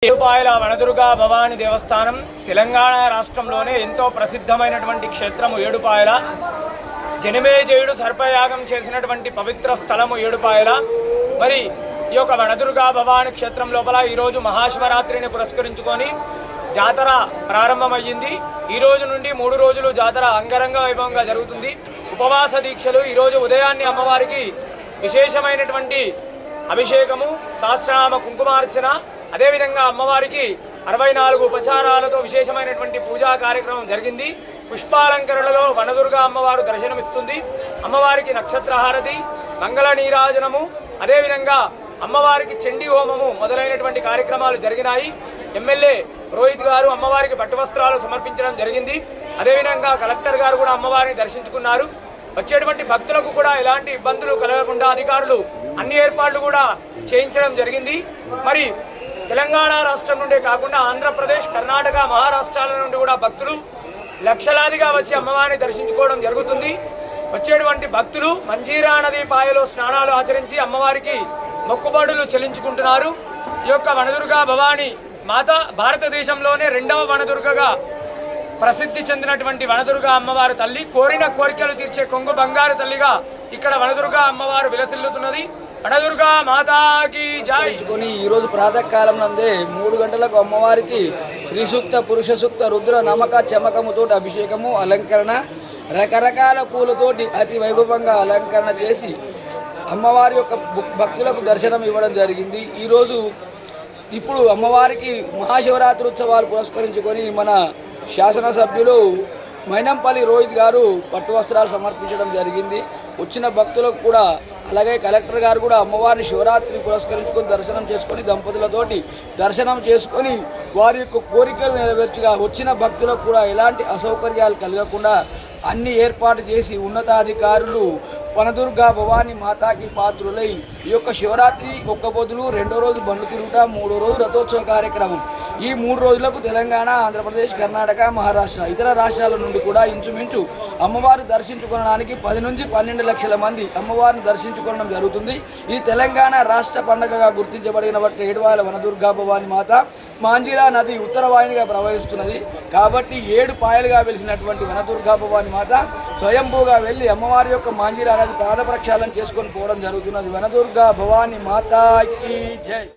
ఏడుపాయల వనదుర్గా భవాని దేవస్థానం తెలంగాణ రాష్ట్రంలోనే ఎంతో ప్రసిద్ధమైనటువంటి క్షేత్రము ఏడుపాయల. జనమేజయుడు సర్పయాగం చేసినటువంటి పవిత్ర స్థలము ఏడుపాయల. మరి ఈ యొక్క వనదుర్గా భవాని క్షేత్రం లోపల ఈరోజు మహాశివరాత్రిని పురస్కరించుకొని జాతర ప్రారంభమయ్యింది. ఈ రోజు నుండి 3 రోజులు జాతర అంగరంగ వైభవంగా జరుగుతుంది. ఉపవాస దీక్షలు. ఈరోజు ఉదయాన్నే అమ్మవారికి విశేషమైనటువంటి అభిషేకము, సహస్రనామ కుంకుమార్చన, అదేవిధంగా అమ్మవారికి 64 ఉపచారాలతో విశేషమైనటువంటి పూజా కార్యక్రమం జరిగింది. పుష్పాలంకరణలో వనదుర్గా అమ్మవారు దర్శనమిస్తుంది. అమ్మవారికి నక్షత్రహారతి, మంగళ నీరాజనము, అదేవిధంగా అమ్మవారికి చండీ హోమము మొదలైనటువంటి కార్యక్రమాలు జరిగినాయి. ఎమ్మెల్యే రోహిత్ గారు అమ్మవారికి పట్టు వస్త్రాలు సమర్పించడం జరిగింది. అదేవిధంగా కలెక్టర్ గారు కూడా అమ్మవారిని దర్శించుకున్నారు. వచ్చేటువంటి భక్తులకు కూడా ఎలాంటి ఇబ్బందులు కలగకుండా అధికారులు అన్ని ఏర్పాట్లు కూడా చేయించడం జరిగింది. మరి తెలంగాణ రాష్ట్రం నుండే కాకుండా ఆంధ్రప్రదేశ్, కర్ణాటక, మహారాష్ట్రాల నుండి కూడా భక్తులు లక్షలాదిగా వచ్చి అమ్మవారిని దర్శించుకోవడం జరుగుతుంది. వచ్చేటువంటి భక్తులు మంజీరా నది పాయలో స్నానాలు ఆచరించి అమ్మవారికి మొక్కుబడులు చెల్లించుకుంటున్నారు. ఈ యొక్క వనదుర్గా భవాని మాత భారతదేశంలోనే 2వ వనదుర్గగా ప్రసిద్ధి చెందినటువంటి వనదుర్గా అమ్మవారి తల్లి. కోరిన కోరికలు తీర్చే కొంగు బంగారు తల్లిగా ఇక్కడ వనదుర్గా అమ్మవారు విలసిల్లుతున్నది. వనదుర్గా మాతాకి జై. ఈరోజు ప్రాతకాలం నందే 3 గంటలకు అమ్మవారికి శ్రీ సూక్త, పురుష సూక్త, రుద్ర నమక చమకముతో అభిషేకము, అలంకరణ, రకరకాల పూలతోటి అతి వైభవంగా అలంకరణ చేసి అమ్మవారి యొక్క భక్తులకు దర్శనం ఇవ్వడం జరిగింది. ఇప్పుడు అమ్మవారికి మహాశివరాత్రి ఉత్సవాలు పురస్కరించుకొని మన శాసనసభ్యులు మైనంపల్లి రోహిత్ గారు పట్టు వస్త్రాలు సమర్పించడం జరిగింది. వచ్చిన భక్తులకు కూడా, అలాగే కలెక్టర్ గారు కూడా అమ్మవారిని శివరాత్రిని పురస్కరించుకొని దర్శనం చేసుకొని దంపతులతోటి దర్శనం చేసుకొని వారి యొక్క కోరికలు నెరవేర్చగా వచ్చిన భక్తులకు కూడా ఎలాంటి అసౌకర్యాలు కలగకుండా అన్ని ఏర్పాటు చేసి ఉన్నతాధికారులు వనదుర్గా భవాని మాతాకి పాత్రులై ఈ యొక్క శివరాత్రి ఒక్క పొద్దులు, 2వ రోజు బండ్లు తిరుగుట, 3వ రోజు రథోత్సవ కార్యక్రమం. ఈ 3 రోజులకు తెలంగాణ, ఆంధ్రప్రదేశ్, కర్ణాటక, మహారాష్ట్ర, ఇతర రాష్ట్రాల నుండి కూడా ఇంచుమించు అమ్మవారు దర్శించుకోవడానికి 10 నుంచి 12 లక్షల మంది అమ్మవారిని దర్శించుకోవడం జరుగుతుంది. ఈ తెలంగాణ రాష్ట్ర పండుగగా గుర్తించబడిన ఏడుపాయల వనదుర్గా భవాని మాత మాంజీరా నది ఉత్తరవాహినిగా ప్రవహిస్తున్నది. కాబట్టి 7 పాయలుగా వెలిసినటువంటి వనదుర్గా భవాని మాత స్వయంభూగా వెళ్ళి అమ్మవారి యొక్క మాంజీరా నది పాద ప్రక్షాళన చేసుకొని పోవడం జరుగుతున్నది. వనదుర్గా భవాని మాతాకి జై.